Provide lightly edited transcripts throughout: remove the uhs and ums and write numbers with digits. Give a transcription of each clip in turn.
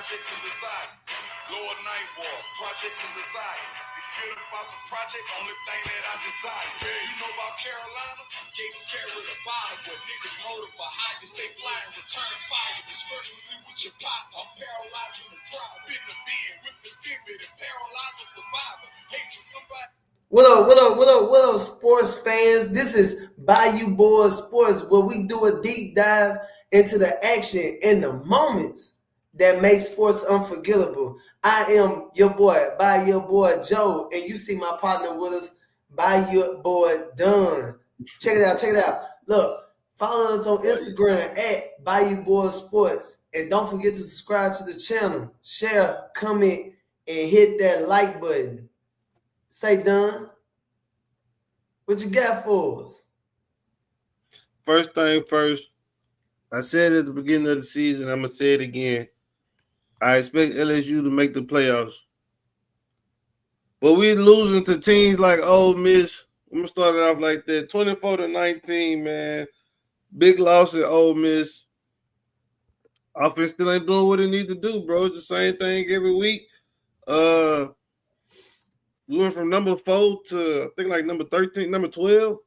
Project and reside. Lord Nightwall, Project and reside. Get about the project, only thing that I desire. Yeah, you know about Carolina? Gates carry the bottom, but niggas murder for hire. Stay flying, return fire. Discrepancy with your partner, I'm paralyzing the crowd. Been the being with the spirit and paralyze a survivor. Hate you, somebody. What up, sports fans? This is Bayou Boys Sports, where we do a deep dive into the action and the moments that make sports unforgettable. I am your boy, Bayou Boy Joe, and you see my partner with us, Bayou Boy Dunn. Check it out. Look, follow us on Instagram at Bayou Boys Sports, and don't forget to subscribe to the channel, share, comment, and hit that like button. Say, Dunn, what you got for us? First thing first, I said at the beginning of the season, I'm going to say it again. I expect LSU to make the playoffs. But we're losing to teams like Ole Miss. I'm going to start it off like that. 24-19, man. Big loss at Ole Miss. Offense still ain't doing what it needs to do, bro. It's the same thing every week. We went from number 4 to, I think, like number 13, number 12.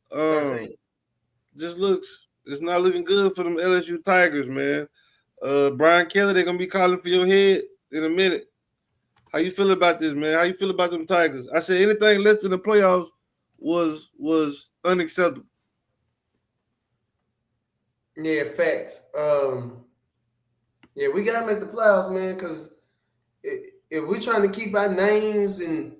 13. Just looks, it's not looking good for them LSU Tigers, man. Brian Kelly, they're going to be calling for your head in a minute. How you feel about this, man? How you feel about them Tigers? I said anything less than the playoffs was unacceptable. Yeah, facts. Yeah, we gotta make the playoffs, man, because if we're trying to keep our names and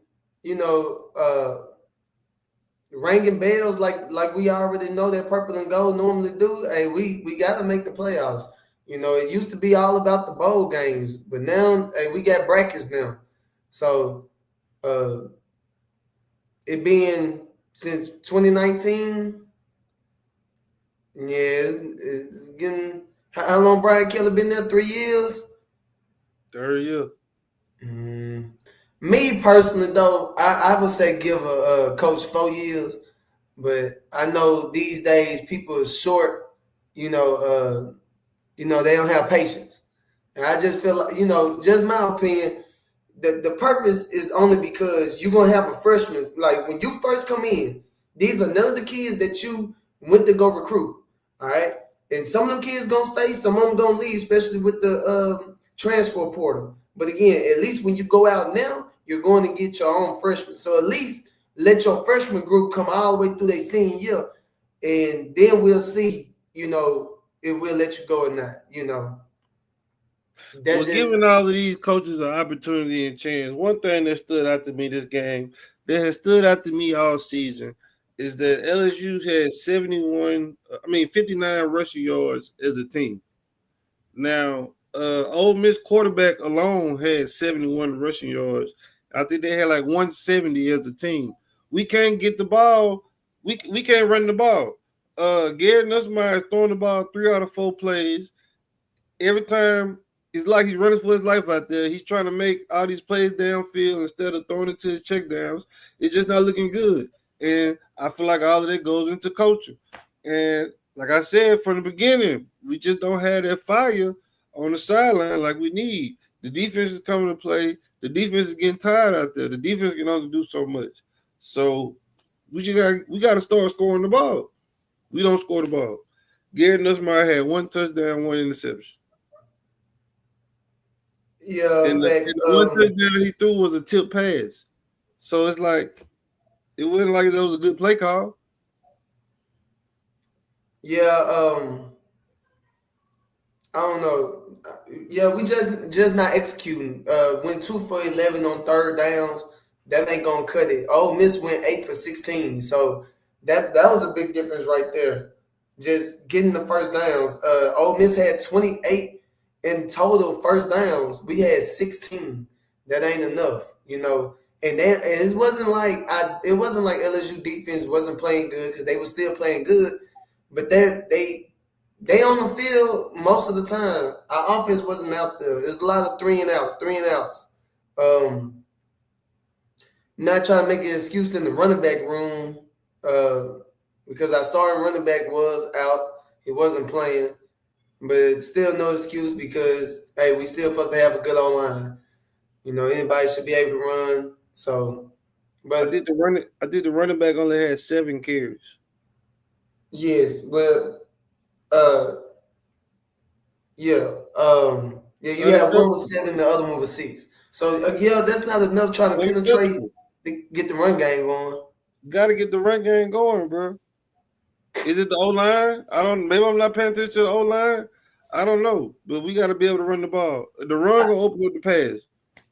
ringing bells like we already know that purple and gold normally do, hey, we gotta make the playoffs. It used to be all about the bowl games, but now, hey, we got brackets now. So, it being since 2019, yeah, it's getting. How long Brian Kelly been there? 3 years. 3rd year. Me personally, though, I would say give a coach 4 years, but I know these days people are short. They don't have patience, and I just feel like, just my opinion. The purpose is only because you're gonna have a freshman. Like when you first come in, these are none of the kids that you went to go recruit. All right, and some of them kids gonna stay, some of them gonna leave, especially with the transfer portal. But again, at least when you go out now, you're going to get your own freshmen. So at least let your freshman group come all the way through their senior year, and then we'll see. If we'll let you go or not. Well, giving all of these coaches an opportunity and chance, one thing that stood out to me this game, that has stood out to me all season, is that LSU had 59 rushing yards as a team. Now, Ole Miss quarterback alone had 71 rushing yards. I think they had like 170 as a team. We can't get the ball. We can't run the ball. Garrett Nussmeier is throwing the ball 3 out of 4 plays. Every time, it's like he's running for his life out there. He's trying to make all these plays downfield instead of throwing it to his checkdowns. It's just not looking good. And I feel like all of that goes into coaching. And like I said from the beginning, we just don't have that fire on the sideline like we need. The defense is coming to play. The defense is getting tired out there. The defense can only do so much. So we got to start scoring the ball. We don't score the ball. Garrett Nussmeier had 1 touchdown, 1 interception. Yeah, and the one touchdown he threw was a tip pass. So it's like, it wasn't like that was a good play call. Yeah, I don't know. Yeah, we just not executing. Went 2 for 11 on 3rd downs. That ain't gonna cut it. Ole Miss went 8 for 16. So that was a big difference right there. Just getting the 1st downs. Ole Miss had 28 in total 1st downs. We had 16. That ain't enough, And it wasn't like LSU defense wasn't playing good, because they were still playing good, but they on the field most of the time. Our offense wasn't out there. There's a lot of 3 and outs. Not trying to make an excuse in the running back room, because our starting running back was out. He wasn't playing. but still no excuse because hey, we still supposed to have a good online. Anybody should be able to run. So, I but did the running back only had 7 carries. yes, but yeah, you had one with Unacceptable. 7, the other one with 6. So yeah, that's not enough trying to penetrate Unacceptable. to get the run game going. Got to get the run game going, bro. Is it the O line? I don't. Maybe I'm not paying attention to the O line. I don't know, but we got to be able to run the ball. The run gonna open up the pass.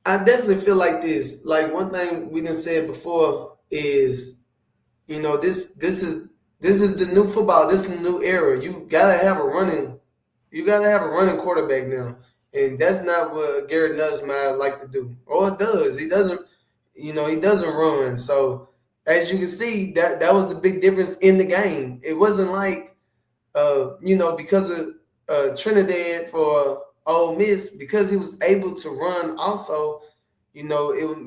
I definitely feel like this. Like one thing we done said before is, this is the new football. This is the new era. You gotta have a running quarterback now, and that's not what Garrett Nuss might like to do, or it does. He doesn't. He doesn't run. So as you can see, that was the big difference in the game. It wasn't like, because of Trinidad for Ole Miss, because he was able to run. Also, it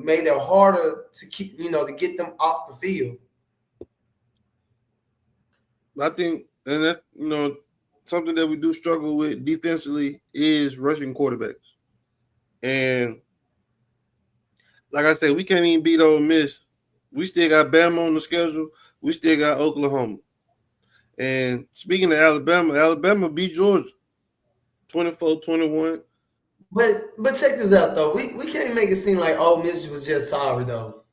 made it harder to keep, to get them off the field. I think, and that's something that we do struggle with defensively is rushing quarterbacks. And like I said, we can't even beat Ole Miss. We still got Bama on the schedule. We still got Oklahoma. And speaking of Alabama beat Georgia 24-21. But check this out though. We can't make it seem like Ole Miss was just sorry though.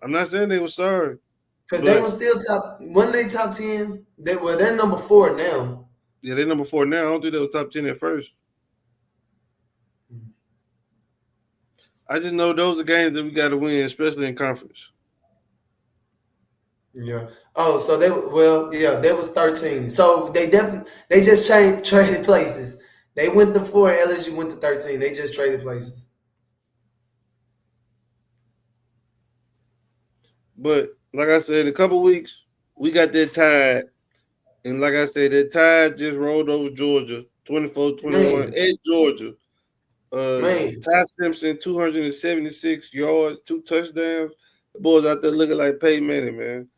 I'm not saying they were sorry. Because they were still top. When they top 10, they're number 4 now. Yeah, they're number 4 now. I don't think they were top 10 at first. I just know those are games that we got to win, especially in conference. Yeah. Oh, so they was 13. So they just traded places. They went to 4, LSU went to 13. They just traded places. But like I said, in a couple weeks, we got that Tide. And like I said, that Tide just rolled over Georgia 24-21 at Georgia. Ty Simpson, 276 yards, 2 touchdowns. The boys out there looking like Peyton Manning, man.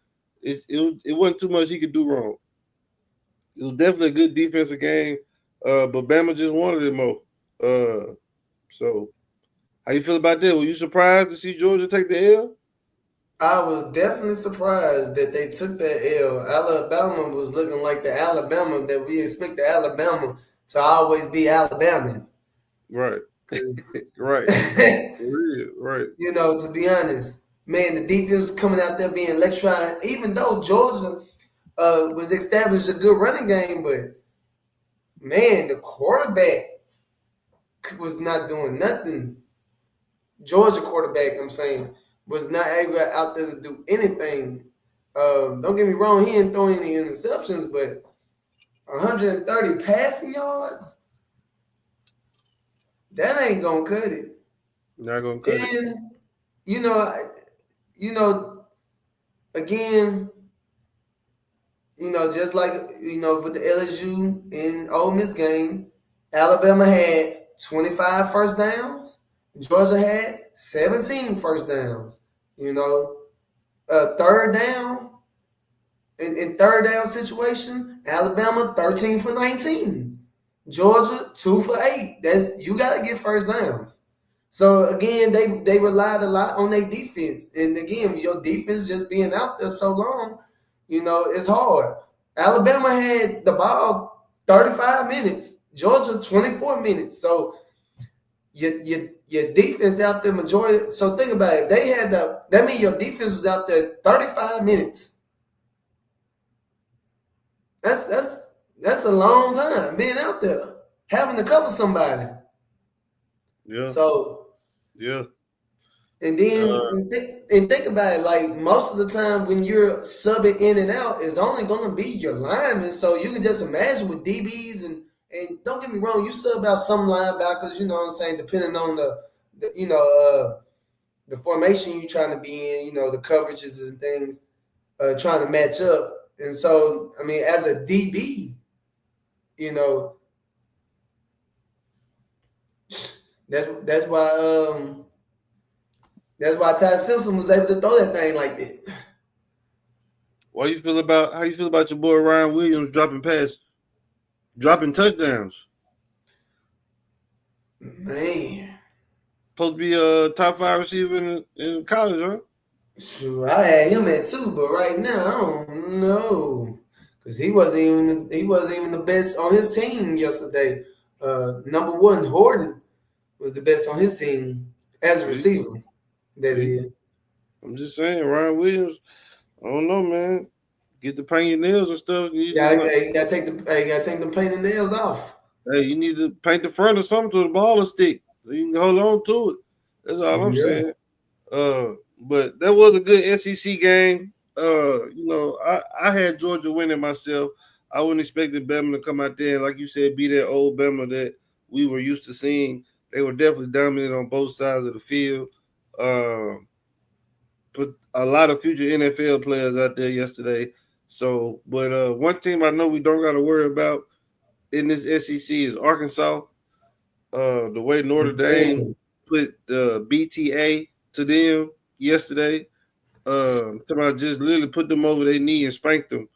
It wasn't too much he could do wrong. It was definitely a good defensive game, but Bama just wanted it more. So, how you feel about that? Were you surprised to see Georgia take the L? I was definitely surprised that they took that L. Alabama was looking like the Alabama that we expect the Alabama to always be Alabama. Right. Right. Right. To be honest, man, the defense was coming out there being electrifying. Even though Georgia was established a good running game, but man, the quarterback was not doing nothing. Georgia quarterback, I'm saying, was not able out there to do anything. Don't get me wrong, he didn't throw any interceptions, but 130 passing yards, that ain't gonna cut it. Not gonna cut it. And again, just like with the LSU and Ole Miss game, Alabama had 25 first downs. Georgia had 17 first downs. Third down, in third down situation, Alabama 13 for 19. Georgia 2 for 8. You gotta get first downs. So again, they relied a lot on their defense. And again, your defense just being out there so long, it's hard. Alabama had the ball 35 minutes. Georgia 24 minutes. So your defense out there majority. So think about it. If they had that means your defense was out there 35 minutes. That's a long time being out there, having to cover somebody. Yeah. So yeah. And then think about it, like most of the time when you're subbing in and out, it's only going to be your linemen. So you can just imagine with DBs and don't get me wrong, you sub out some linebackers, you know what I'm saying, depending on the formation you're trying to be in, the coverages and things, trying to match up. And so, I mean, as a DB, that's why that's why Ty Simpson was able to throw that thing like that. How you feel about your boy Ryan Williams dropping passes? dropping touchdowns. Man, Supposed to be a top 5 receiver in college, huh? sure, I had him at 2, but right now I don't know because he wasn't even the best on his team yesterday. Number one, Horton was the best on his team as a See, receiver. That see. is. I'm just saying, Ryan Williams. I don't know, man. Get the paint your nails and stuff. You gotta take the paint and nails off. Hey, you need to paint the front or something to the ball and stick so you can hold on to it. That's all I'm Yeah. saying. But that was a good SEC game. I had Georgia winning myself. I wouldn't expect Bama to come out there and, like you said, be that old Bama that we were used to seeing. They were definitely dominant on both sides of the field. Put a lot of future NFL players out there yesterday. So, but one team I know we don't got to worry about in this SEC is Arkansas. The way Notre Dame Man. put the BTA to them yesterday, somebody just literally put them over their knee and spanked them.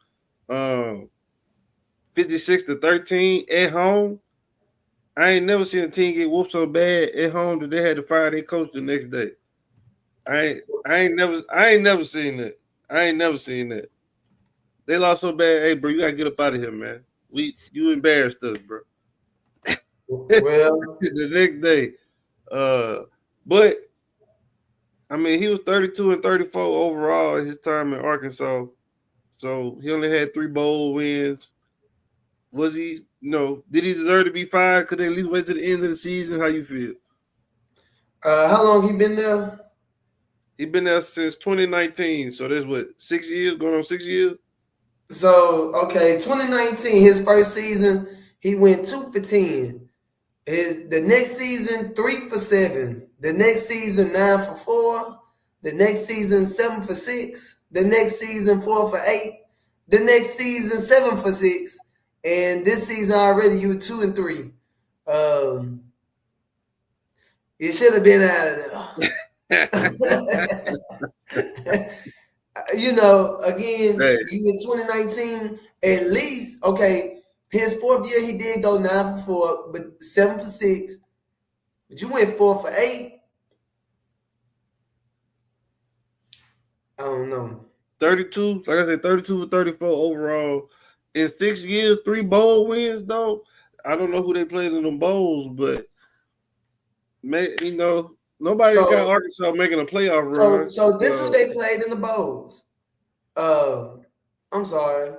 56-13 at home. I ain't never seen a team get whooped so bad at home that they had to fire their coach the next day. I ain't never seen that. I ain't never seen that. They lost so bad. Hey, bro, you gotta get up out of here, man. You embarrassed us, bro. Well, The next day. But I mean, he was 32 and 34 overall in his time in Arkansas. So he only had 3 bowl wins. Was he? No. Did he deserve to be fired? Could they at least wait to the end of the season? How you feel? how long he been there? He been there since 2019. So that's what, 6 years? Going on 6 years? So, okay, 2019, his first season, he went 2 for 10. The next season, 3 for 7. The next season, 9 for 4. The next season, 7 for 6. The next season, 4 for 8. The next season, 7 for 6. And this season already, you 2 and 3. You should have been out of there. Again, Hey. you in 2019, at least, okay, his 4th year, he did go 9 for 4, but 7 for 6. But you went 4 for 8. I don't know. 32, like I said, 32 for 34 overall. In 6 years, 3 bowl wins, though. I don't know who they played in the bowls, but nobody got Arkansas making a playoff run. So this who they played in the bowls. I'm sorry.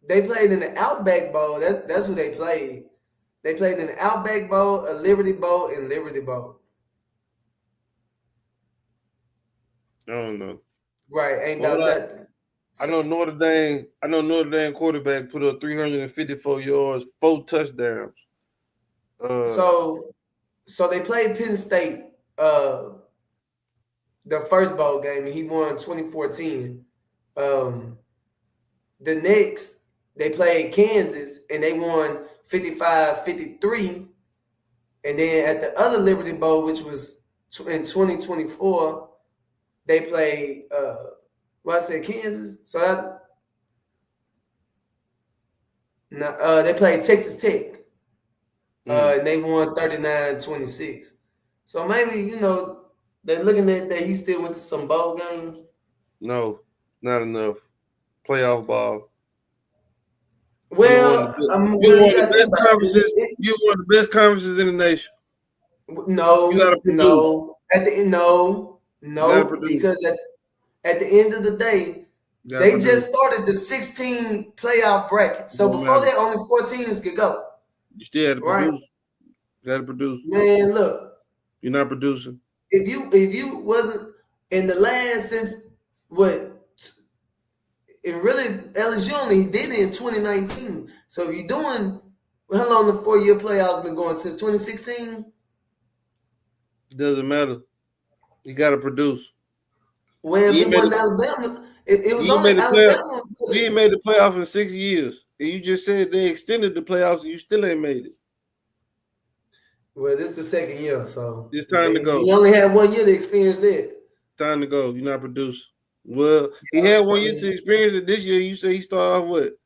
They played in the Outback Bowl. That's who they played. They played in the Outback Bowl, a Liberty Bowl, and Liberty Bowl. I don't know. Right, ain't about nothing. I know Notre Dame quarterback put up 354 yards, 4 touchdowns. So they played Penn State the first bowl game, and he won 24-10. The next, they played Kansas, and they won 55-53. And then at the other Liberty Bowl, which was in 2024, they played I said Kansas. So they played Texas Tech. And they won 39-26. So maybe, they're looking at that he still went to some bowl games. No, not enough. Playoff ball. Well, you're one of the best conferences in the nation. No, you gotta produce. No. At the end, no, because at the end of the day, they just started the 16 playoff bracket. So before that, only 4 teams could go. You still had to produce. You got to produce. Man, look. You're not producing. If you wasn't in the last since what? And really, LSU only did it in 2019. So if you're doing, how long the 4-year playoffs been going since 2016? It doesn't matter. You got to produce. Well, it wasn't Alabama. It was only Alabama. You ain't made the playoff in 6 years. And you just said they extended the playoffs and you still ain't made it. Well, this is the 2nd year, so it's time to go. You only had 1 year to experience that. Time to go. You're not producing. Well, he had 1 year to experience it this year. You say he started off what?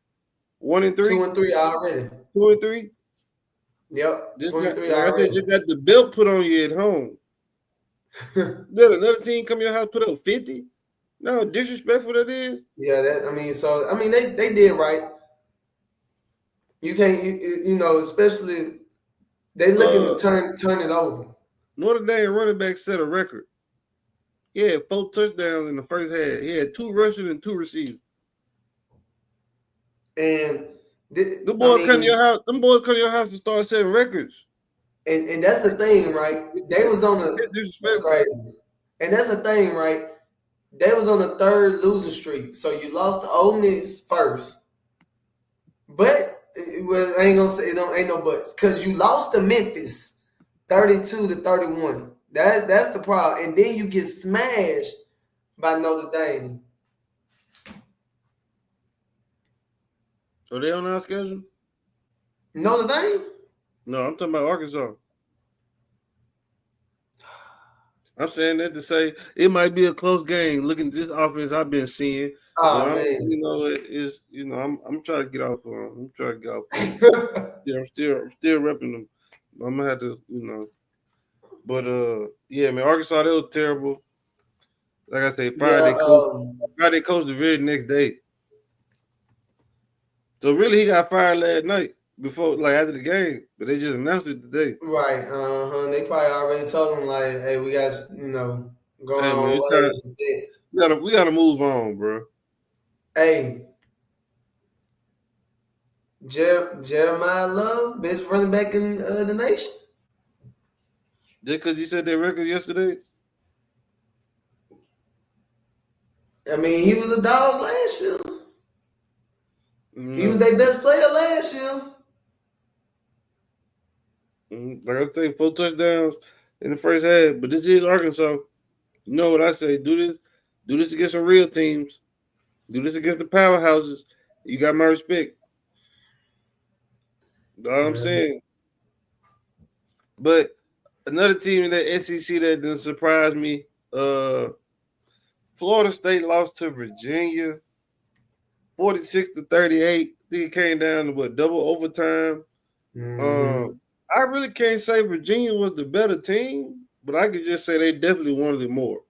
1-3. 2-3 already. 2-3. Yep, Just 2-3 like I said, already. just got the belt put on you at home. Let another team come to your house put up 50. No, disrespectful that is. Yeah, they did right. You can't, especially they looking to turn it over. Notre Dame running back set a record. He had 4 touchdowns in the first half. He had 2 rushing and 2 receiving. And Them boys come to your house. Them boys come to your house to start setting records. And that's the thing, right? They was on that's crazy. And that's the thing, right? They was on the 3rd losing streak. So you lost to Ole Miss first. But I ain't gonna say ain't no buts. Cause you lost to Memphis 32-31. That's the problem. And then you get smashed by Notre Dame. Are they on our schedule? Notre Dame? No, I'm talking about Arkansas. I'm saying that to say it might be a close game. Looking at this offense I've been seeing, Oh but man, I'm trying to get off on. I'm trying to get off. Yeah, I'm still repping them. I'm gonna have to, But yeah, man, Arkansas, they was terrible. Like I said, Friday coach the very next day. So really, he got fired last night after the game, but they just announced it today. Right. They probably already told him like, hey, we got going on ways with it. We gotta move on, bro. Hey, Jeremiah Love, best running back in the nation. Just because he said their record yesterday. I mean, he was a dog last year. He was their best player last year. Like I say, 4 touchdowns in the first half. But this is Arkansas. You know what I say? Do this against some real teams. Do this against the powerhouses. You got my respect. That's all I'm saying. But another team in the SEC that didn't surprise me, Florida State lost to Virginia 46-38. I think it came down to double overtime. I really can't say Virginia was the better team, but I could just say they definitely wanted it more.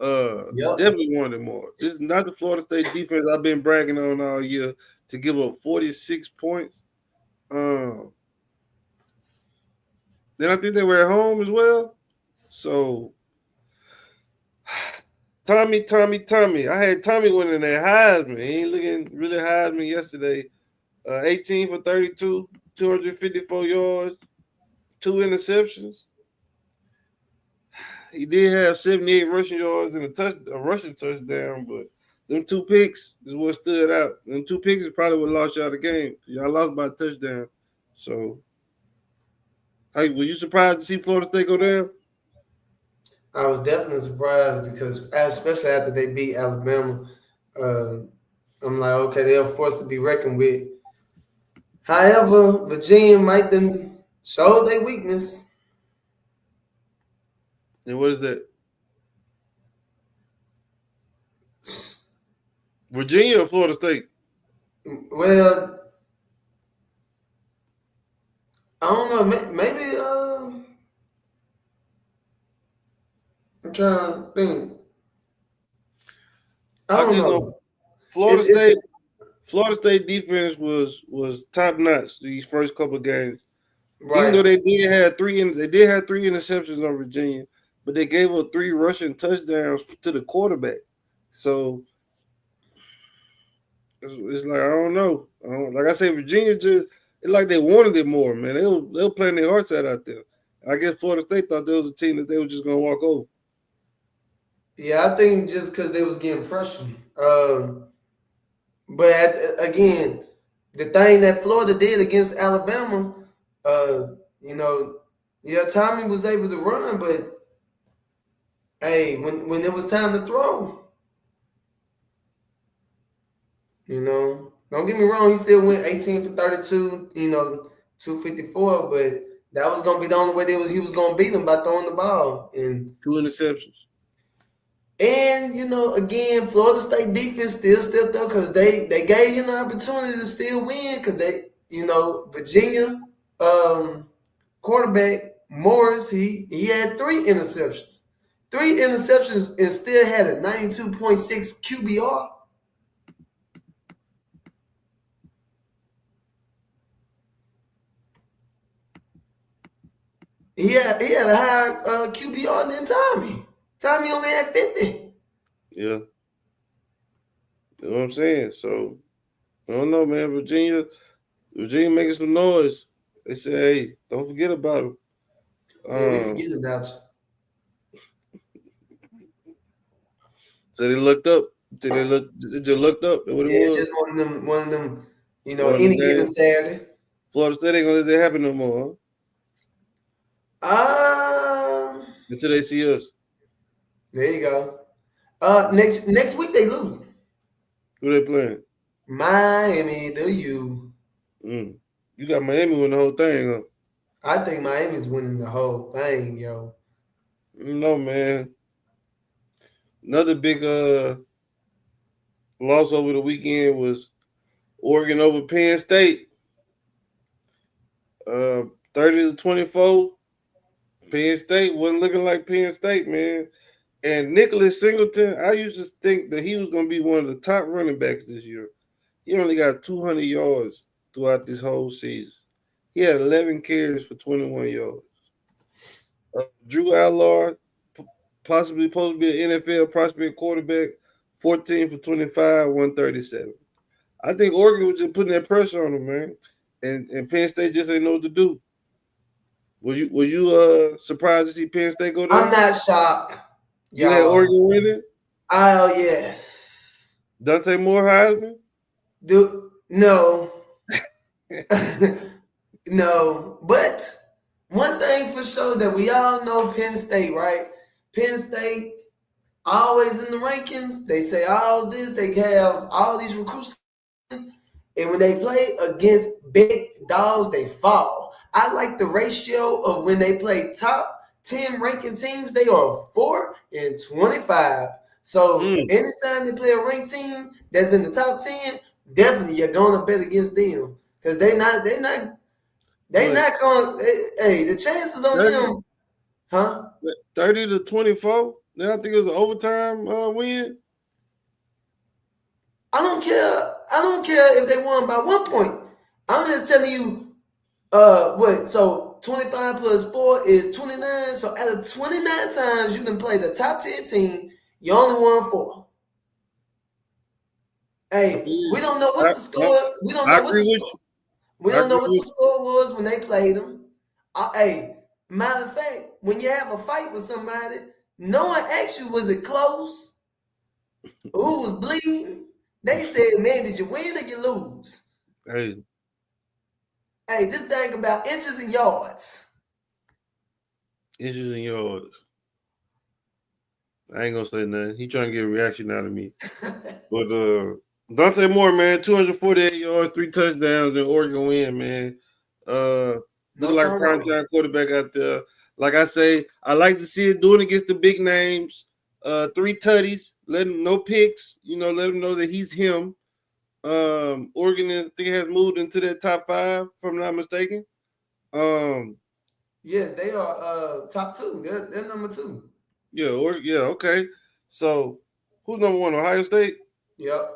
Definitely wanted it more. This is not the Florida State defense I've been bragging on all year to give up 46 points. Then I think they were at home as well. So Tommy. I had Tommy winning that Heisman. He ain't looking really Heisman yesterday. 18 for 32, 254 yards, 2 interceptions. He did have 78 rushing yards and a rushing touchdown, but them 2 picks is what stood out. Them 2 picks is probably what lost y'all the game. Y'all lost by a touchdown. So, hey, were you surprised to see Florida State go down? I was definitely surprised because, especially after they beat Alabama, I'm like, okay, they're forced to be reckoned with. However, Virginia might then show their weakness. And what is that? Virginia or Florida State? Well, I don't know. Maybe I'm trying to think. I don't know. Florida State defense was top notch these first couple of games. Right. Even though they did have 3 interceptions on Virginia, but they gave up 3 rushing touchdowns to the quarterback. So it's like I don't know. Like I say, Virginia it's like they wanted it more, man. They were playing their hearts out there. I guess Florida State thought there was a team that they were just gonna walk over. Yeah, I think just because they was getting pressure. But again, the thing that Florida did against Alabama, Tommy was able to run, but hey, when it was time to throw, don't get me wrong, he still went 18 for 32, 254, but that was gonna be the only way he was gonna beat them by throwing the ball and 2 interceptions. And again, Florida State defense still stepped up because they gave him the opportunity to still win because Virginia quarterback Morris he had 3 interceptions, and still had a 92.6 QBR. He had a higher QBR than Tommy. Tommy only had 50. Yeah. You know what I'm saying? So I don't know, man. Virginia making some noise. They say, hey, don't forget about them. Yeah, we forget about you. So they looked up. They just looked up. That's what it Yeah, was. just one of them, One of them any given days. Saturday. Florida State ain't gonna let that happen no more, Um, until they see us. there you go. Next week they lose. Who they playing? Miami, do you? You got Miami winning the whole thing, huh? I think Miami's winning the whole thing, yo. No, man. Another big loss over the weekend was Oregon over Penn State. 30-24. Penn State wasn't looking like Penn State, man. And Nicholas Singleton, I used to think that he was going to be one of the top running backs this year. He only got 200 yards throughout this whole season. He had 11 carries for 21 yards. Drew Allard, possibly supposed to be an NFL prospect quarterback, 14 for 25, 137. I think Oregon was just putting that pressure on him, man. And Penn State just ain't know what to do. Were you surprised to see Penn State go I'm down? not shocked, You had y'all. Oregon winning? Oh yes. Dante Moore Heisman? No. No. But one thing for sure that we all know Penn State, right? Penn State always in the rankings. They say all this. They have all these recruits. And when they play against big dogs, they fall. I like the ratio of when they play top 10 ranking teams, they are 4-25. So anytime they play a ranked team that's in the top 10, definitely you're going to bet against them. Because they're not going, hey, the chances on 30, them, huh? 30-24. Then I think it was an overtime win. I don't care. I don't care if they won by 1 point. I'm just telling you, what? So 25 plus 4 is 29. So out of 29 times you can play the top 10 team, you only won 4. Hey, we don't know what the score. We don't I know what agree the with score. you. We I don't know agree what with the score was when they played them. Hey, matter of fact, when you have a fight with somebody, no one asks you, was it close? Who was bleeding? They said, man, did you win or you lose? Hey, this thing about inches and yards. inches and yards. I ain't gonna say nothing. He trying to get a reaction out of me. But Dante Moore, man, 248 yards, 3 touchdowns, and Oregon win, man. Looking like a prime time quarterback out there. Like I say, I like to see it doing against the big names. 3 tutties, let him no picks. Let him know that he's him. Oregon, I think, has moved into that top 5, if I'm not mistaken. Yes, they are top 2. They're number 2. Yeah, okay. So who's number 1? Ohio State? Yep.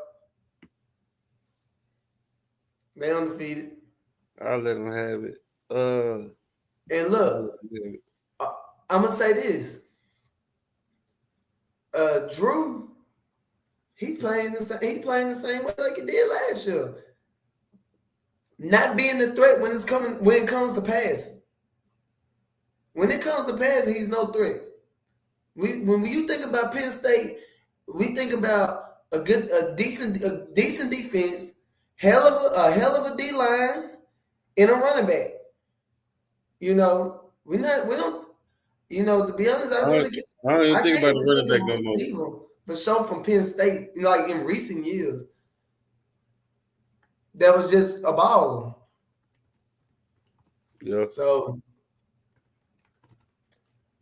They undefeated. I'll let them have it. And look, I'm gonna say this. Drew, he's playing the same way like he did last year. Not being the threat when it comes to passing. When it comes to passing, he's no threat. When you think about Penn State, we think about a decent defense, hell of a D line, and a running back. We don't. To be honest, I don't even think about the running back no more. receiver for sure from Penn State. Like in recent years, that was just a baller. Yeah. So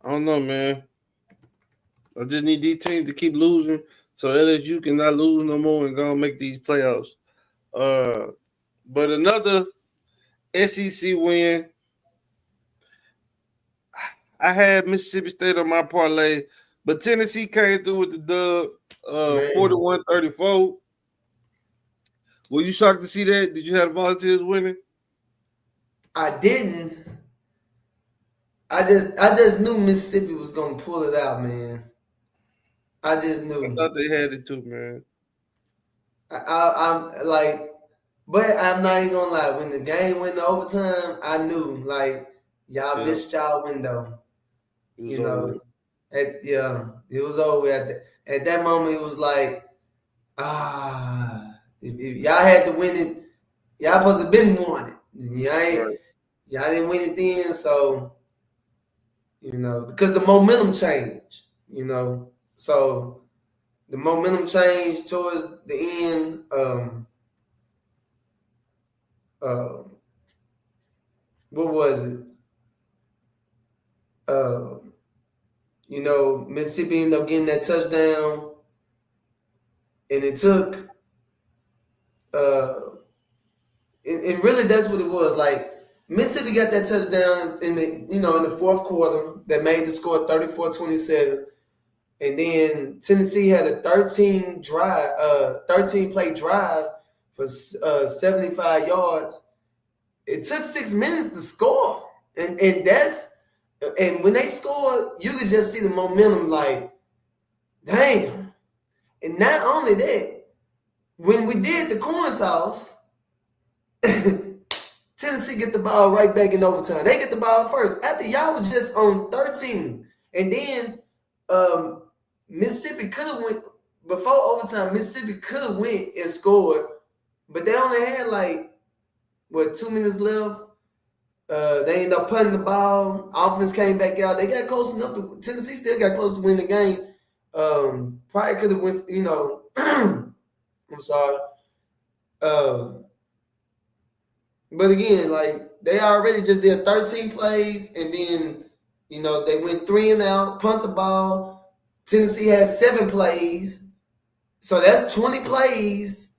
I don't know, man. I just need these teams to keep losing so LSU cannot lose no more and go and make these playoffs. But another SEC win. I had Mississippi State on my parlay, but Tennessee came through with the dub, 41-34. Were you shocked to see that? Did you have the Volunteers winning? I didn't. I just knew Mississippi was gonna pull it out, man. I just knew. I thought they had it too, man. I'm like, but I'm not even gonna lie. When the game went to overtime, I knew like y'all missed y'all window. You know, it was over at that moment. It was like, if y'all had to win it, y'all supposed to have been won it. Y'all didn't win it then, so because the momentum changed. So the momentum changed towards the end. What was it? Mississippi ended up getting that touchdown, and it took. And really, that's what it was. Like Mississippi got that touchdown in the fourth quarter that made the score 34-27. And then Tennessee had a 13 play drive for 75 yards. It took 6 minutes to score, and when they scored, you could just see the momentum. Like, damn! And not only that, when we did the coin toss, Tennessee get the ball right back in overtime. They get the ball first after y'all was just on 13, and then Mississippi could have went before overtime. Mississippi could have went and scored, but they only had 2 minutes left. They ended up punting the ball. Offense came back out. They got close enough to. Tennessee still got close to win the game. Probably could have went. I'm sorry. But again, they already just did 13 plays, and then they went 3 and out, punt the ball. Tennessee had 7 plays, so that's 20 plays.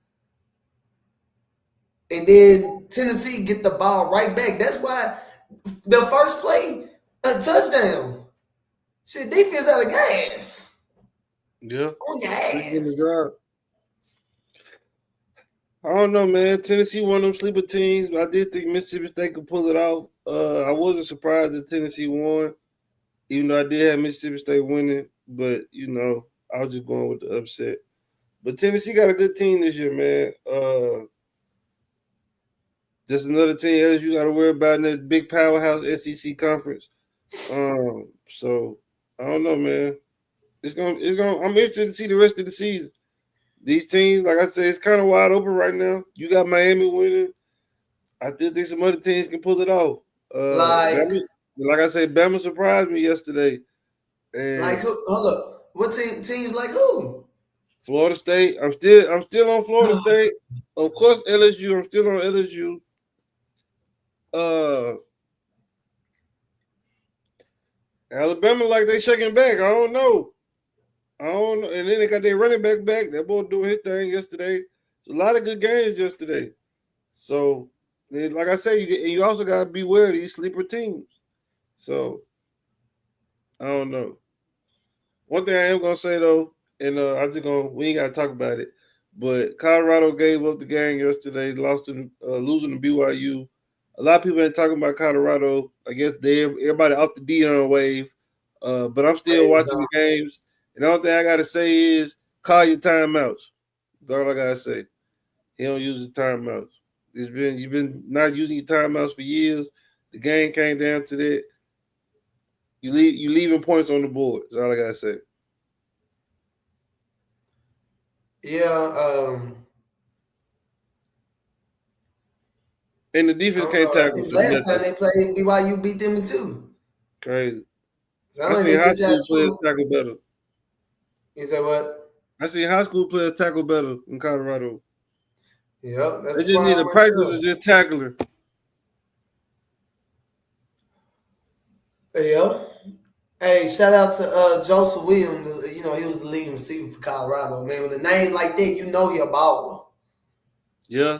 And then Tennessee get the ball right back. That's why the first play, a touchdown. Shit, defense out of gas. Yeah. On your ass. I don't know, man. Tennessee one of them sleeper teams, but I did think Mississippi State could pull it off. I wasn't surprised that Tennessee won, even though I did have Mississippi State winning. But, I was just going with the upset. But Tennessee got a good team this year, man. Just another team else you got to worry about in that big powerhouse SEC conference. So I don't know, man. It's gonna. I'm interested to see the rest of the season. These teams, like I said, it's kind of wide open right now. You got Miami winning. I still think some other teams can pull it off. Like I said, Bama surprised me yesterday. And hold up, what teams like who? Florida State. I'm still on Florida State. Of course, LSU. I'm still on LSU. Alabama, like they shaking back. I don't know. And then they got their running back. That boy doing his thing yesterday. A lot of good games yesterday. So, like I say, you also got to beware of these sleeper teams. So, I don't know. One thing I am gonna say though, and we ain't gotta talk about it, but Colorado gave up the game yesterday, losing to BYU. A lot of people ain't talking about Colorado. I guess everybody off the Deion wave, but I'm still watching the games. And the only thing I gotta say is call your timeouts. That's all I gotta say. He don't use his timeouts. You've been not using your timeouts for years. The game came down to that. You leaving points on the board. That's all I gotta say. Yeah. And the defense can't tackle. Last time they played, BYU beat them too. Crazy. So I seen high school players tackle better. You say what? I seen high school players tackle better in Colorado. Yeah, that's they just need to practice and just tackler. Yeah. Hey, shout out to Joseph Williams. he was the leading receiver for Colorado. Man, with a name like that, you know you're a baller. Yeah.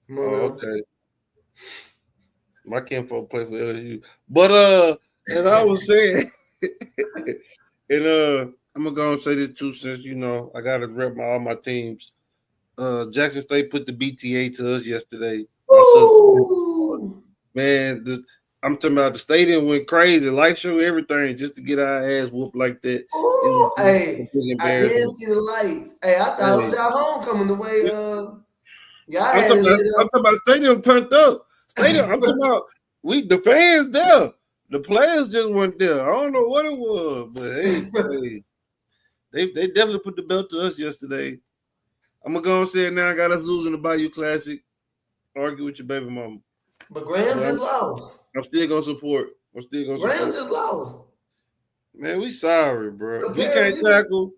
Come on Oh, now. okay. My kinfolk play for LSU. But as I was saying, and I'm gonna go and say this too, since I gotta rep all my teams. Jackson State put the BTA to us yesterday. Man, I'm talking about the stadium went crazy, light show, everything, just to get our ass whooped like that. Ooh, hey, a big I did embarrassment. see the lights. Hey, I thought it was our homecoming the way y'all I'm had it lit I'm up. talking about stadium turned up. Stadium. I'm talking about the fans there. The players just weren't there. I don't know what it was, but hey, they definitely put the belt to us yesterday. I'm gonna go and say it now. I got us losing the Bayou Classic. Argue with your baby mama. But Graham just lost. I'm still gonna support. Graham just lost. Man, we sorry, bro. We can't Apparently. tackle.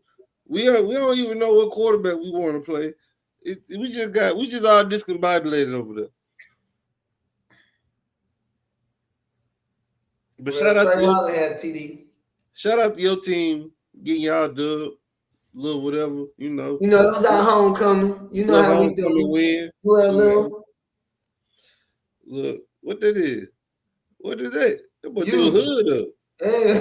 We don't even know what quarterback we want to play. We just all discombobulated over there. But Well, Trey Holly had TD. Shout out to your team getting y'all dub, little whatever, You know, it was our homecoming. You know how we do. Win. Well, look, what that is? What is that? That boy threw a hood up. That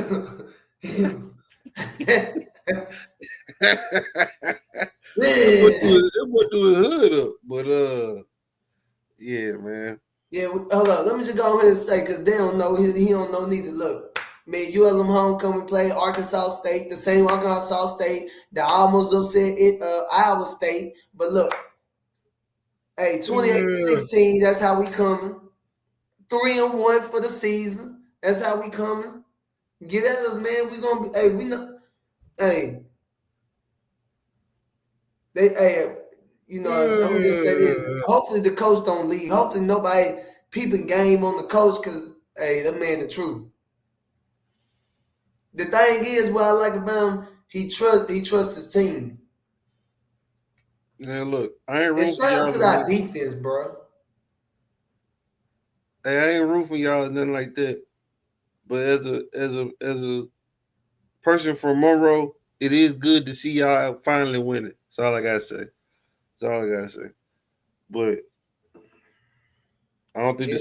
boy threw a hood up. But yeah, man. Yeah, hold on. Let me just go ahead and say, because they don't know. He don't know neither. Look, man, ULM homecoming play Arkansas State, the same Arkansas State that almost upset Iowa State. But look, hey, 28-16, that's how we coming. 3-1 for the season. That's how we coming. Get at us, man. We gonna be. Hey, we know. Hey, I'm gonna just say this. Hopefully the coach don't leave. Hopefully nobody peeping game on the coach, because that man the truth. The thing is, what I like about him, he trusts his team. Man, look, I ain't rooting for y'all. Shout out to that defense, bro. Hey, I ain't rooting for y'all or nothing like that. But as a person from Monroe, it is good to see y'all finally winning. That's all I gotta say. But I don't think the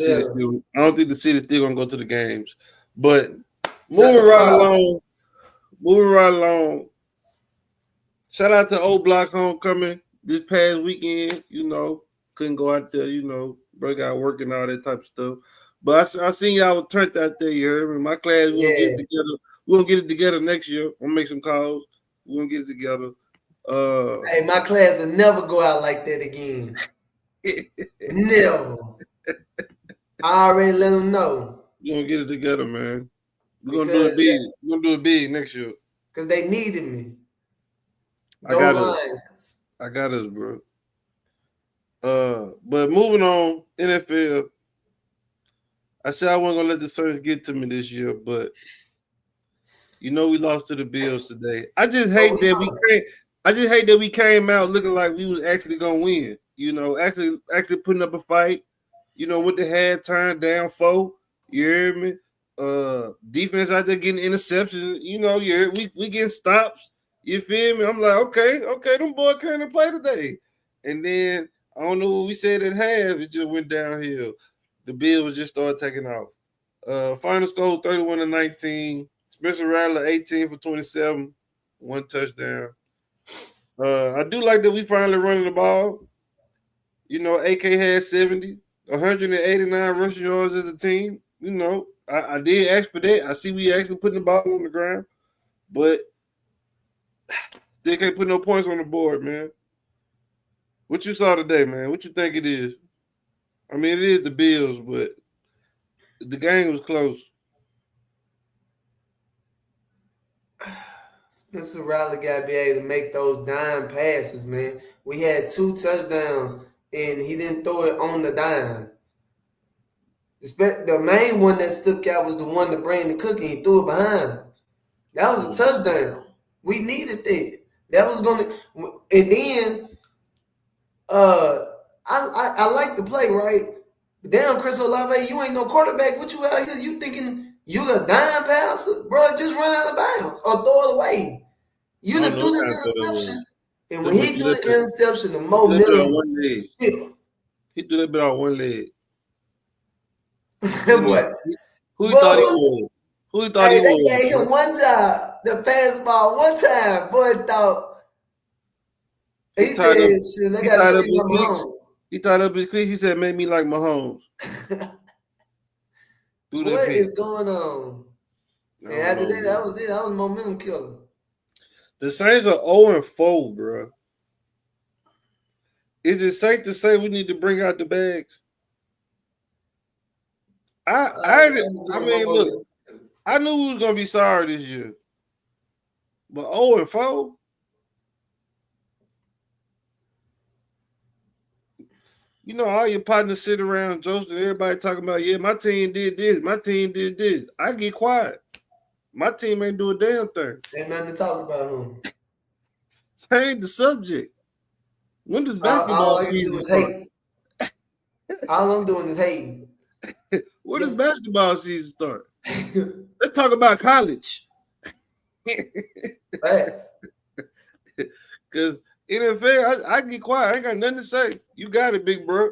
city's still gonna go to the games. But moving right along. Shout out to Old Block Homecoming this past weekend. Couldn't go out there. Bro got work and all that type of stuff. But I seen y'all turned out there. You heard me? My class, we're gonna get it together. We're gonna get it together next year. I'm gonna make some calls. We're gonna get it together. Hey, my class will never go out like that again. Never. I already let them know. We're gonna get it together, man. We're gonna do it big. We're gonna do it big next year. Because they needed me. I got us, bro. But moving on, NFL. I said I wasn't gonna let the Saints get to me this year, but we lost to the Bills today. I just hate that we came out looking like we was actually gonna win. Actually putting up a fight. With the halftime down 4. You hear me? Defense out there getting interceptions. We getting stops. You feel me? I'm like, okay, them boys came to play today. And then I don't know what we said at half. It just went downhill. The Bills just started taking off. Final score 31-19. Spencer Rattler 18 for 27, 1 touchdown. I do like that we finally running the ball. AK had 70, 189 rushing yards as a team. I did ask for that. I see we actually putting the ball on the ground, but they can't put no points on the board, man. What you saw today, man? What you think it is? I mean, it is the Bills, but the game was close. Spencer Rattler got to be able to make those dime passes, man. We had 2 touchdowns, and he didn't throw it on the dime. The main one that stuck out was the one to Brandon Cook, and he threw it behind. That was a touchdown. We needed that. That was going to – and then I like the play, right? But damn, Chris Olave, you ain't no quarterback. What you out here? You thinking You a dime passer, bro. Just run out of bounds or throw it away. You done threw this interception. And when he threw the interception, the momentum shifted. He threw that bit on one leg. What? Who he thought he was? Who he thought he was? They gave him one job to pass the ball one time. Boy thought he said, "Shit, they got to show you Mahomes." He thought up his cleats. He said, "Make me like Mahomes." What is going on? And after that, that was it. That was momentum killer. The Saints are 0-4, bro. Is it safe to say we need to bring out the bags? I mean, look, I knew we was gonna be sorry this year, but 0-4. You know, all your partners sit around, Joseph, and everybody talking about, yeah, my team did this, my team did this. I get quiet. My team ain't do a damn thing. Ain't nothing to talk about, Change the subject. When does basketball season start? All I'm doing is hating. When does basketball season start? Let's talk about college. Facts. Because NFL, I get quiet. I ain't got nothing to say. You got it, big bro.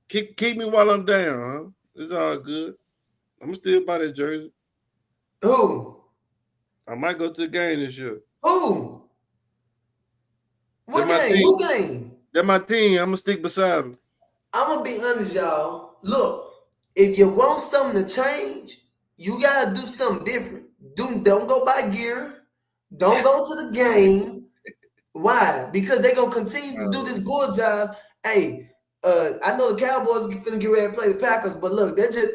Keep me while I'm down, huh? It's all good. I'm going to still buy that jersey. Who? I might go to the game this year. Who? What game? Who game? They're my team. I'm going to stick beside them. I'm going to be honest, y'all. Look, if you want something to change, you got to do something different. Don't go buy gear. Don't go to the game. Why? Because they're going to continue to do this bull job. Hey, I know the Cowboys are going to get ready to play the Packers, but look, they're just,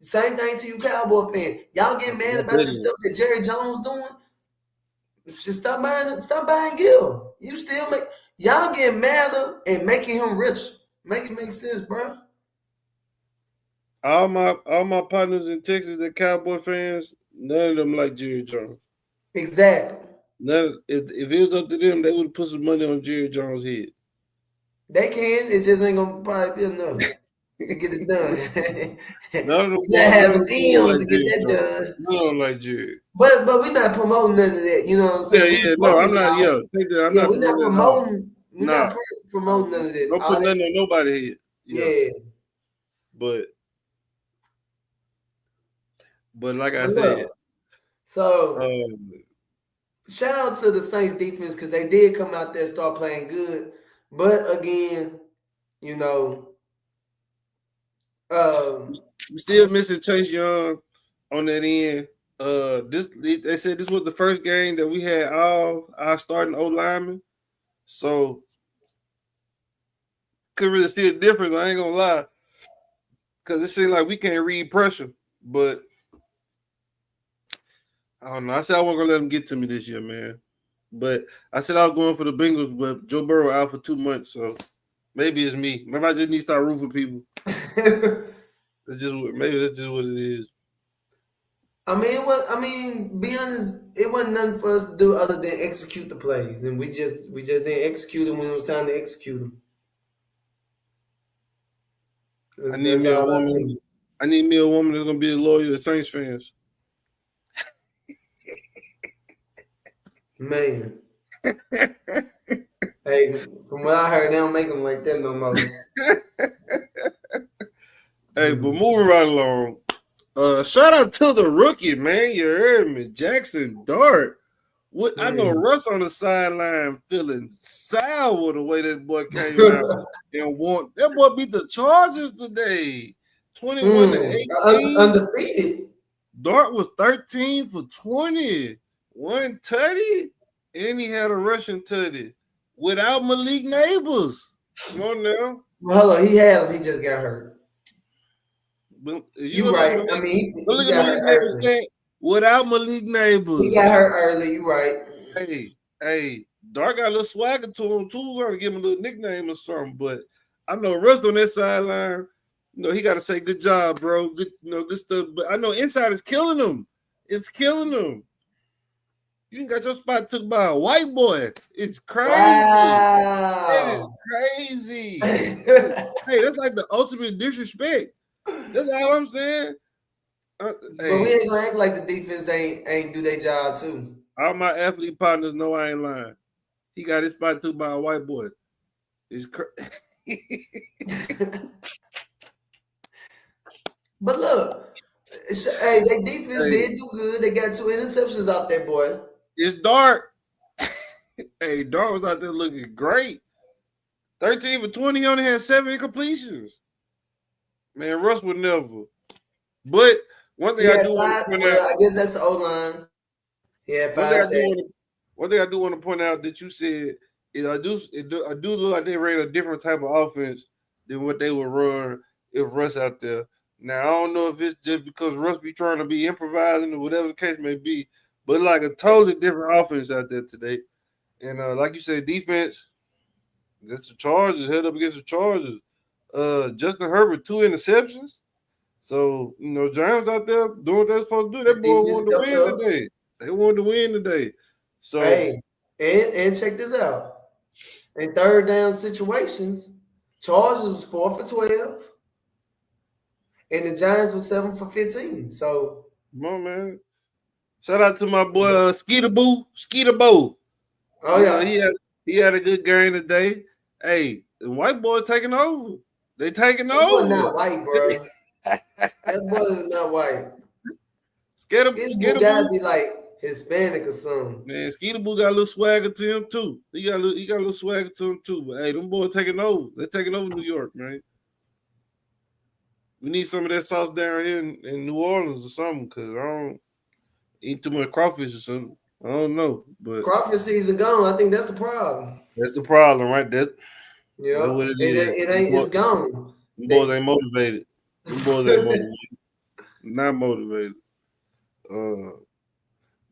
same thing to you Cowboy fans. Y'all get mad about this stuff that Jerry Jones doing? Just stop buying gear. You still y'all get madder and making him rich. Make it make sense, bro. All my partners in Texas that Cowboy fans, none of them like Jerry Jones. Exactly. If it was up to them, they would have put some money on Jerry Jones' head. They can. It just ain't gonna probably be enough to get it done. None of them have some deals to get that done. None of them like Jerry. But we're not promoting none of that. You know what I'm saying? Yeah. No, I'm not. Yeah, I'm not. We're not promoting. We're not promoting none of that. Don't put nothing on nobody's head. Yeah. But like I said, so shout out to the Saints defense because they did come out there and start playing good. But again, you know, we still missing Chase Young on that end. They said this was the first game that we had all our starting O linemen, so couldn't really see a difference. I ain't gonna lie, because it seemed like we can't read pressure. But I don't know. I said I wasn't gonna let them get to me this year, man. But I said I was going for the Bengals, but Joe Burrow out for 2 months, so maybe it's me. Maybe I just need to start rooting for people. Maybe that's just what it is. Be honest, it wasn't nothing for us to do other than execute the plays, and we just didn't execute them when it was time to execute them. I need me a woman that's gonna be a loyal to Saints fans. Man. Hey, from what I heard, they don't make them like that no more. Hey, but moving right along. Shout out to the rookie, man. You heard me, Jackson Dart. I know Russ on the sideline feeling sour the way that boy came out and won. That boy beat the Chargers today, 21-18, undefeated. Dart was 13 for 20, 1 tutty, and he had a rushing tutty without Malik Neighbors. Come on now. Well, hold on, he had him. He just got hurt. You're right. He got hurt early. Without Malik Neighbors. He got hurt early. You're right. Hey, Dart got a little swagger to him, too. We're going to give him a little nickname or something. But I know Russ on that sideline, he got to say, good job, bro. Good, good stuff. But I know inside is killing him. It's killing him. You got your spot took by a white boy. It's crazy. Wow. It is crazy. Hey, that's like the ultimate disrespect. That's all I'm saying. But we ain't gonna act like the defense ain't do their job too. All my athlete partners know I ain't lying. He got his spot too by a white boy. It's But look, hey, their defense did do good. They got 2 interceptions off that boy. It's Dark. Hey, Dark was out there looking great. 13 for 20, he only had 7 incompletions. Man, Russ would never. But one thing I do want to point out. I guess that's the O-line. Yeah, 5 sacks. One thing I do want to point out that you said is I do look like they ran a different type of offense than what they would run if Russ out there. Now I don't know if it's just because Russ be trying to be improvising or whatever the case may be, but like a totally different offense out there today. And like you said, defense, that's the Chargers, head up against the Chargers. Justin Herbert, 2 interceptions. So, Giants out there doing what they're supposed to do. That boy wanted to win today. They wanted to win today. So, hey, and check this out. In third down situations, Chargers was 4 for 12. And the Giants was 7 for 15. So, come on, man. Shout out to my boy Skeeter Boo. Oh, yeah. He had a good game today. Hey, the white boys taking over. They taking over. That boy not white, bro. That boy is not white. Skeeter gotta be like Hispanic or something. Man, Skeeter Boo got a little swagger to him too. He got a little swagger to him too. But hey, them boys taking over. They're taking over New York, man. We need some of that sauce down here in New Orleans or something, because I don't eat too much crawfish or something. I don't know. But crawfish season gone. I think that's the problem. That's the problem, right? That's what it is. It's gone. Them boys ain't motivated. Not motivated.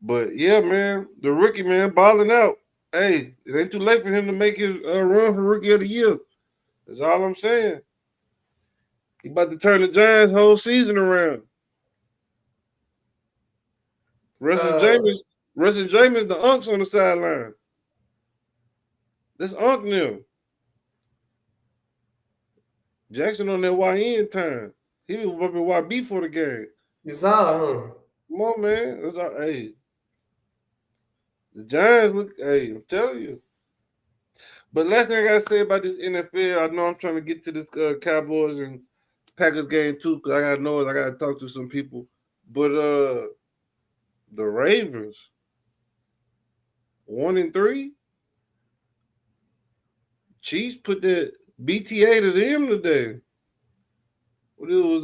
But yeah, man, the rookie, man, balling out. Hey, it ain't too late for him to make his run for Rookie of the Year. That's all I'm saying. He about to turn the Giants' whole season around. Russ and Jameis, the unks on the sideline. That's unk now. Jackson on that YN time. He was up in YB for the game. You saw, huh? Come on, man. That's all. Hey, the Giants look. Hey, I'm telling you. But last thing I gotta say about this NFL, I know I'm trying to get to this Cowboys and Packers game too, because I gotta talk to some people. But the Ravens 1-3. Chiefs put that BTA to them today. What it was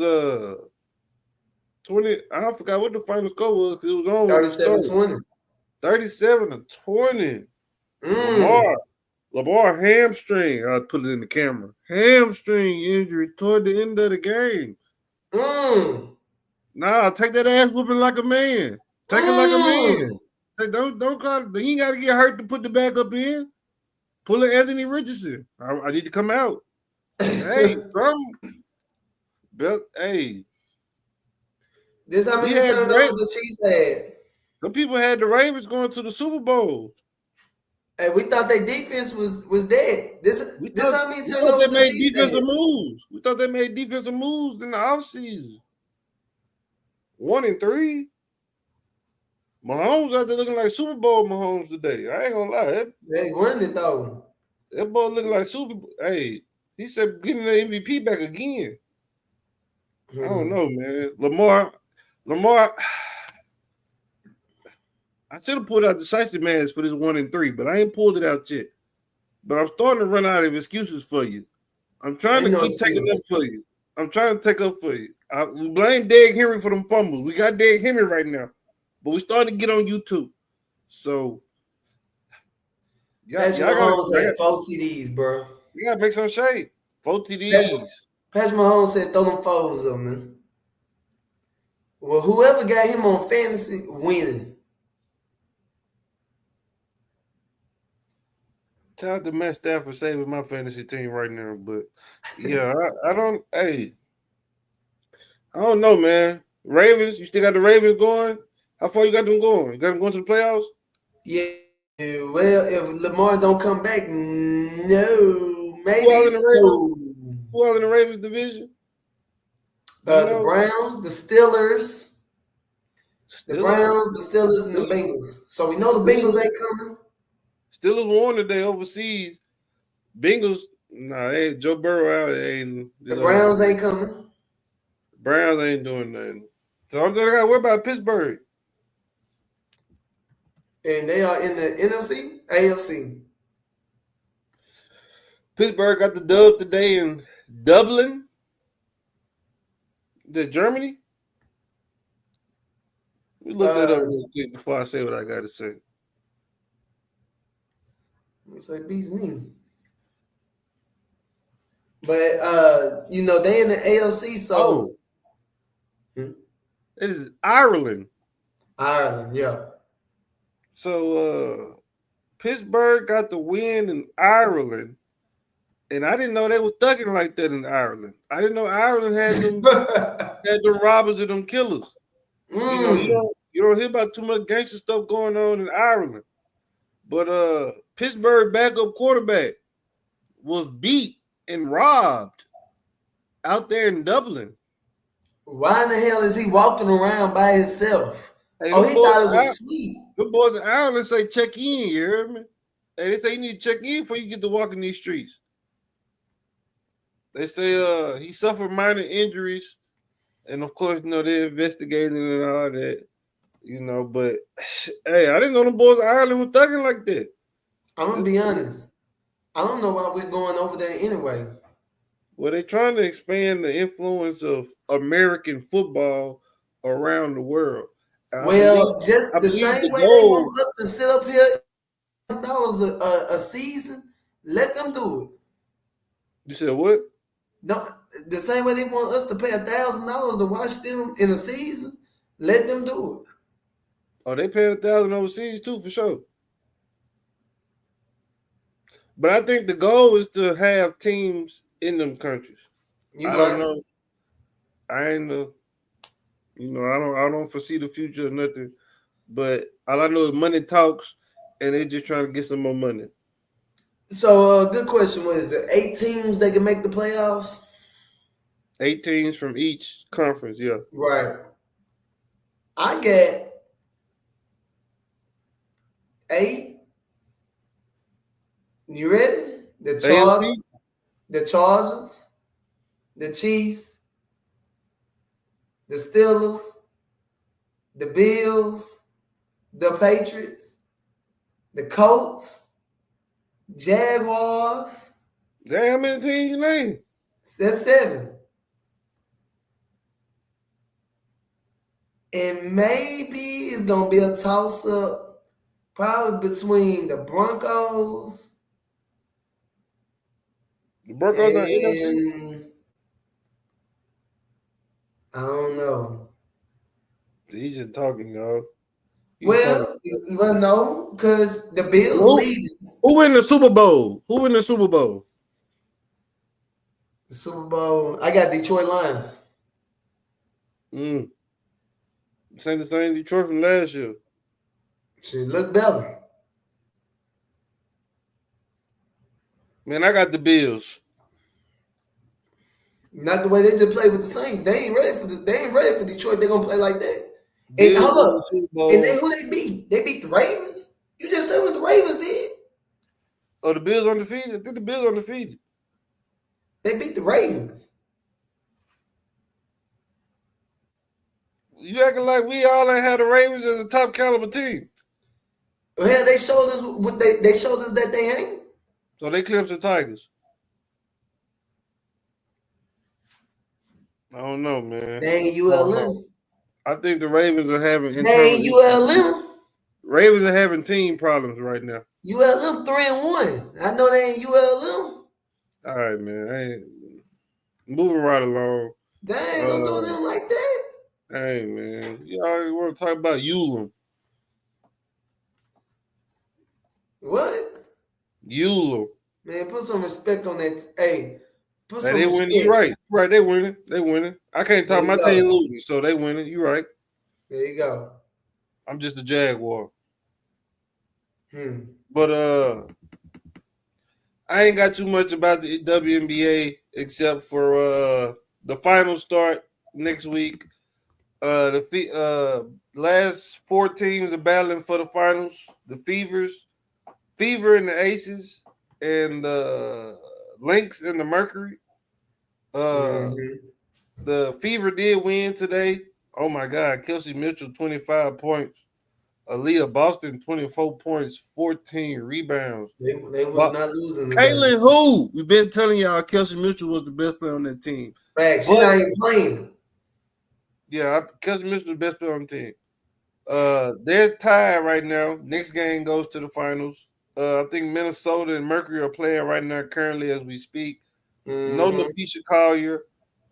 20. I forgot what the final score was, because it was on 37-20. 37-20. Lamar hamstring. I put it in the camera. Hamstring injury toward the end of the game. Nah, take that ass whooping like a man. Take it like a man. Hey, don't call. He ain't got to get hurt to put the backup in. Pull an Anthony Richardson. I need to come out. Hey, hey. This how many turnovers the Chiefs had. Some people had the Ravens going to the Super Bowl. Hey, we thought their defense was dead. This how many turnovers they made defensive moves. We thought they made defensive moves in the offseason. 1-3. Mahomes out there looking like Super Bowl Mahomes today. I ain't gonna lie. They won it though. That boy looking like Super Bowl. Hey, he said getting the MVP back again. I don't know, man. Lamar. I should have pulled out decisive man's for this 1-3, but I ain't pulled it out yet. But I'm starting to run out of excuses for you. I'm trying to keep taking up for you. I'm trying to take up for you. We blame Derrick Henry for them fumbles. We got Derrick Henry right now, but we starting to get on YouTube. So, Patrick Mahomes had 4 TDs, bro. You gotta make some shape. 4 TDs. Patrick Mahomes said, "Throw them foes up, man." Well, whoever got him on fantasy winning. Shout out to Matt Stafford saving my fantasy team right now, but yeah, I don't. Hey, I don't know, man. Ravens, you still got the Ravens going? How far you got them going? You got them going to the playoffs? Yeah. Well, if Lamar don't come back, no, maybe Who are in the Ravens division? The Browns, the Steelers. The Browns, the Steelers, and the Bengals. So we know the Bengals ain't coming. Steelers won today overseas. Bengals, Joe Burrow out. The Browns ain't coming. Browns ain't doing nothing. So I'm just like, what about Pittsburgh? And they are in the NFC, AFC. Pittsburgh got the dub today in Dublin. The Germany? We look that up real quick before I say what I got to say. It's like beats me. But they in the AFC, so it is Ireland. Ireland, yeah. So Pittsburgh got the win in Ireland. And I didn't know they were thugging like that in Ireland. I didn't know Ireland had them robbers and them killers. You don't hear about too much gangster stuff going on in Ireland. But Pittsburgh backup quarterback was beat and robbed out there in Dublin. Why in the hell is he walking around by himself? He thought it was sweet. The boys in Ireland say check in, you heard me? And they say you need to check in before you get to walk in these streets. They say he suffered minor injuries, and of course, they're investigating and all that, but hey, I didn't know them boys in Ireland were thugging like that. I'm gonna be honest. I don't know why we're going over there anyway. Well, they're trying to expand the influence of American football around the world. Just the same way they want us to sit up here $1,000 a season, let them do it. You said what? No, the same way they want us to pay $1,000 to watch them in a season, let them do it. Oh, they pay $1,000 overseas too, for sure. But I think the goal is to have teams in them countries. Don't know. I ain't know. I don't foresee the future or nothing. But all I know is money talks, and they're just trying to get some more money. So, good question. What is it? 8 teams that can make the playoffs? 8 teams from each conference, yeah. Right. I get 8. You ready? The Chargers, the Chiefs, the Steelers, the Bills, the Patriots, the Colts, Jaguars. Damn, how many teams you name? That's 7. And maybe it's going to be a toss-up probably between the Broncos. The Broncos and NFC? I don't know. He's just talking, y'all. Well, no, because the Bills leading. Who win the Super Bowl? The Super Bowl, I got Detroit Lions. Same the same Detroit from last year. Should look better. Man, I got the Bills. Not the way they just play with the Saints. They ain't ready for Detroit. They're gonna play like that. And hold up. And who they beat? They beat the Ravens. You just said what the Ravens did. Oh, the Bills undefeated? I think the Bills undefeated. They beat the Ravens. You acting like we all ain't had the Ravens as a top caliber team. Well, they showed us what they showed us that they ain't. So they clipped the Tigers. I don't know, man. They ain't ULM. I think the Ravens are having They ain't ULM. Ravens are having team problems right now. ULM 3-1. I know they ain't ULM. All right, man. Moving right along. They ain't gonna do them like that. Hey, man. You already want to talk about Ulam. What? Ulam. Man, put some respect on that. Hey, put some they respect. winning. You right. Right, they winning. I can't talk my team losing, so they winning. You right. There you go. I'm just a Jaguar. But I ain't got too much about the WNBA except for the final start next week. Last 4 teams are battling for the finals. The Fever and the Aces, and the Lynx and the Mercury. Mm-hmm. The Fever did win today. Oh my God, Kelsey Mitchell 25 points. Aaliyah Boston 24 points, 14 rebounds. They was But not losing today. Caitlin, who we've been telling y'all, Kelsey Mitchell was the best player on that team. Fact, she But not even playing. yeah, Kelsey Mitchell the best player on the team. They're tied right now. Next game goes to the finals. I think Minnesota and Mercury are playing right now, currently as we speak. No Mm-hmm. Nafisha Collier,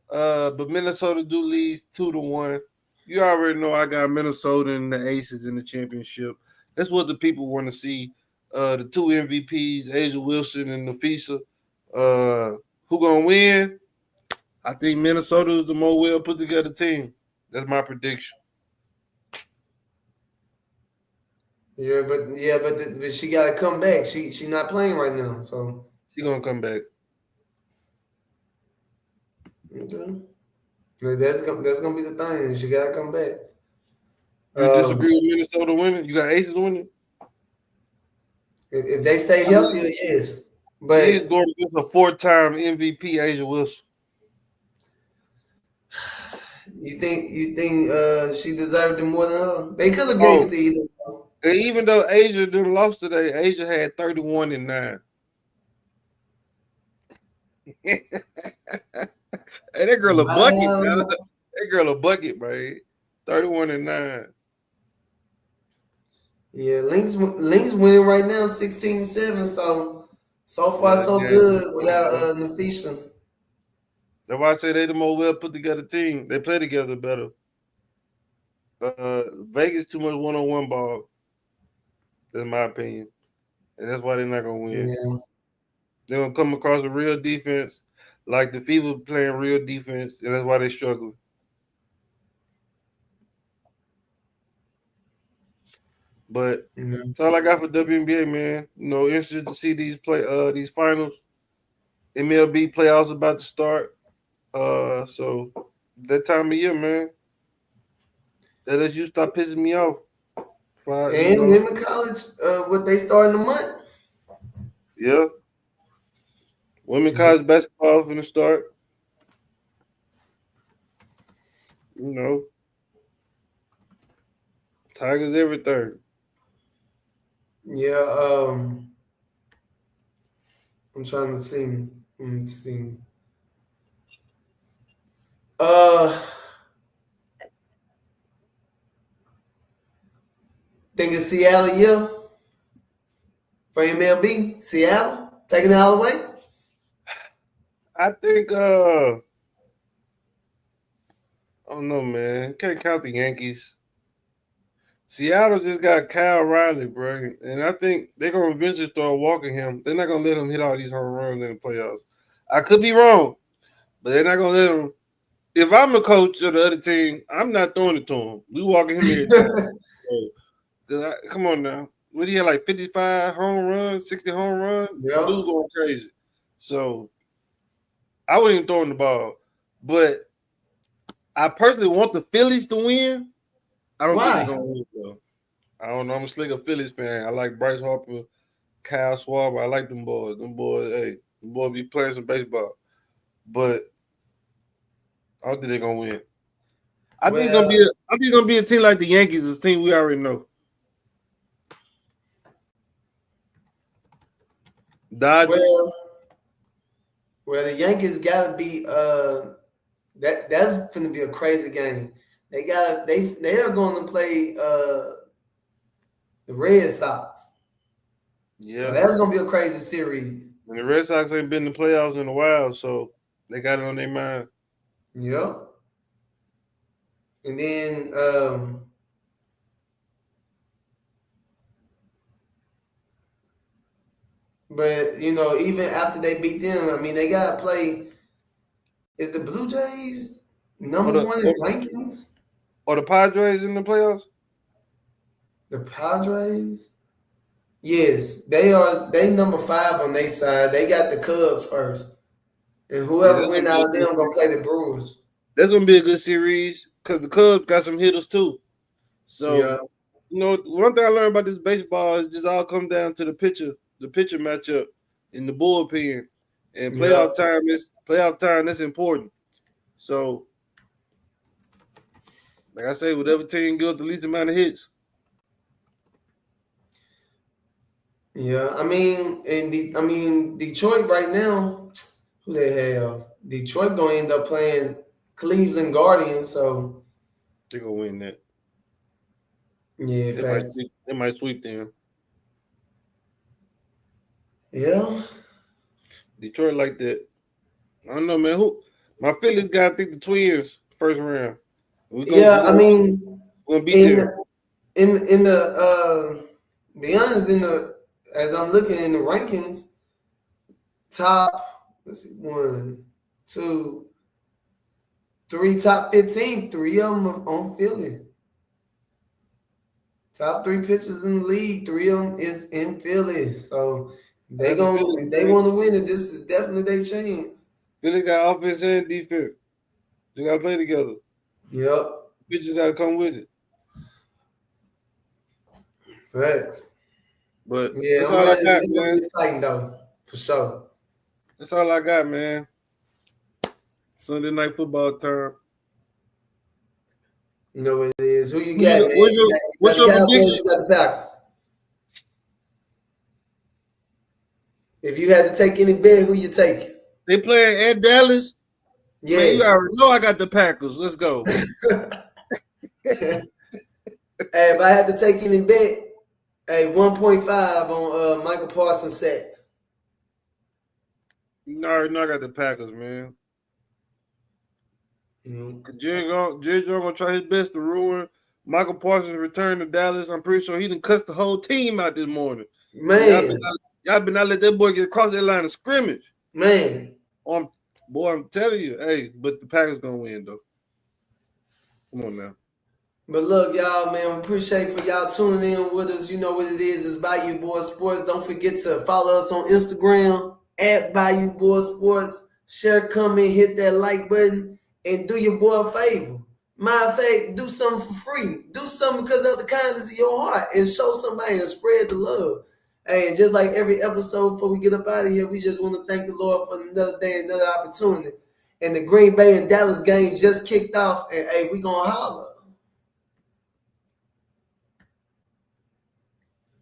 but Minnesota do lead 2-1. You already know I got Minnesota and the Aces in the championship. That's what the people want to see. The two MVPs, Asia Wilson and Nafisa. Who gonna win? I think Minnesota is the more well put together team. That's my prediction. But she got to come back. She not playing right now. So She gonna come back. okay. That's gonna be the thing. She got to come back. You Um, disagree with Minnesota winning? You got Aces winning? if they stay I mean, healthy, yes. she is But going against a 4-time MVP, Asia Wilson. you think she deserved it more than her? They could have gave it Oh, to either. and even though Asia didn't lost today, Asia had 31-9. Hey, that girl a bucket, man. Wow. That girl a bucket, man. 31-9. Yeah, Link's winning right now, 16-7. So far Yeah, so yeah. good without Nafisha. That's why I say they the more well put together team. They play together better. Vegas too much 1-on-1 ball. That's my opinion, and that's why they're not gonna win. Yeah. They're gonna come across a real defense, like the Fever playing real defense, and that's why they struggling. But Yeah. that's all I got for WNBA, man. Interested to see these finals. MLB playoffs about to start. So that time of year, man. That lets you stop pissing me off. And women college, what they start in the month? Yeah. Women college basketball finna start. You know, Tigers everything. Yeah, I'm trying to see. Let me see. Uh think it's Seattle, yeah. For MLB. Seattle? Taking it all away? I think I don't know, man. Can't count the Yankees. Seattle just got Kyle Riley, bro, and I think they're gonna eventually start walking him. They're not gonna let him hit all these home runs in the playoffs. I could be wrong, but they're not gonna let him. If I'm the coach of the other team, I'm not throwing it to him. We walking him every time. Come on now. What he had like 55 home runs, 60 home runs? Yeah. Dude going crazy. So I wasn't even throwing the ball. But I personally want the Phillies to win. I don't think they're Why? gonna win though. I don't know. I'm a slicker Phillies fan. I like Bryce Harper, Kyle Schwarber. I like them boys. Hey, them boys be playing some baseball. But I don't think they're gonna win. I think Well, it's gonna be a team like the Yankees, a team we already know. Dodgers. well, well, the Yankees gotta be that's gonna be a crazy game. They are going to play the Red Sox. So Yeah. that's gonna be a crazy series. And the Red Sox ain't been in the playoffs in a while, so they got it on their mind. Yeah. And then but even after they beat them, I mean they gotta play. Is the Blue Jays Or number the one or, in rankings? or the Padres in the playoffs? The Padres? Yes, they are. They number 5 on their side. They got the Cubs first, and Yeah, whoever win out of them gonna play the Brewers. that's gonna be a good series. because the Cubs got some hitters too. So, Yeah. One thing I learned about this baseball is just all come down to the pitcher matchup in the bullpen, and playoff time. That's important. So, like I say, whatever team gives the least amount of hits. Yeah, I mean, Detroit right now, who they have? Detroit gonna end up playing Cleveland Guardians, so They're gonna win that. yeah, facts. They might sweep them. Yeah. Detroit like that. I don't know, man. My Phillies got, I think, the Twins first round. We Yeah, I mean, gonna beat in them. in the be honest, as I'm looking in the rankings, top, let's see, 1, 2, 3, top 15, 3 of them are on Philly. Top 3 pitchers in the league, 3 of them is in Philly. So if they want to win it, this is definitely their chance. Philly got offense and defense. They gotta play together. Yep. Pitchers gotta come with it. Facts. But yeah, that's all I got, it's man. gonna be exciting though, for sure. That's all I got, man. Sunday night football time. You know what it is. Who you got, man? What's You your got the Cowboys, prediction? you got the Packers. If you had to take any bet, who you taking? They playing at Dallas. Yeah. Man, you already know I got the Packers. Let's go. Hey, if I had to take any bet, 1.5 on Michael Parsons sacks. You already know I got the Packers, man. Mm-hmm. Jerry Jones gonna try his best to ruin Michael Parsons' return to Dallas. I'm pretty sure he done cussed the whole team out this morning. Man. Y'all been not let that boy get across that line of scrimmage. Man. I'm telling you, hey, but the Packers gonna win though. Come on now. But look, y'all, man, we appreciate for y'all tuning in with us. You know what it is. It's Bayou Boy Sports. Don't forget to follow us on Instagram at Bayou Boy Sports. Share, comment, hit that like button, and do your boy a favor. Matter of fact, do something for free. Do something because of the kindness of your heart and show somebody and spread the love. Hey, and just like every episode before we get up out of here, we just want to thank the Lord for another day, another opportunity. And the Green Bay and Dallas game just kicked off, and hey, we gonna holler.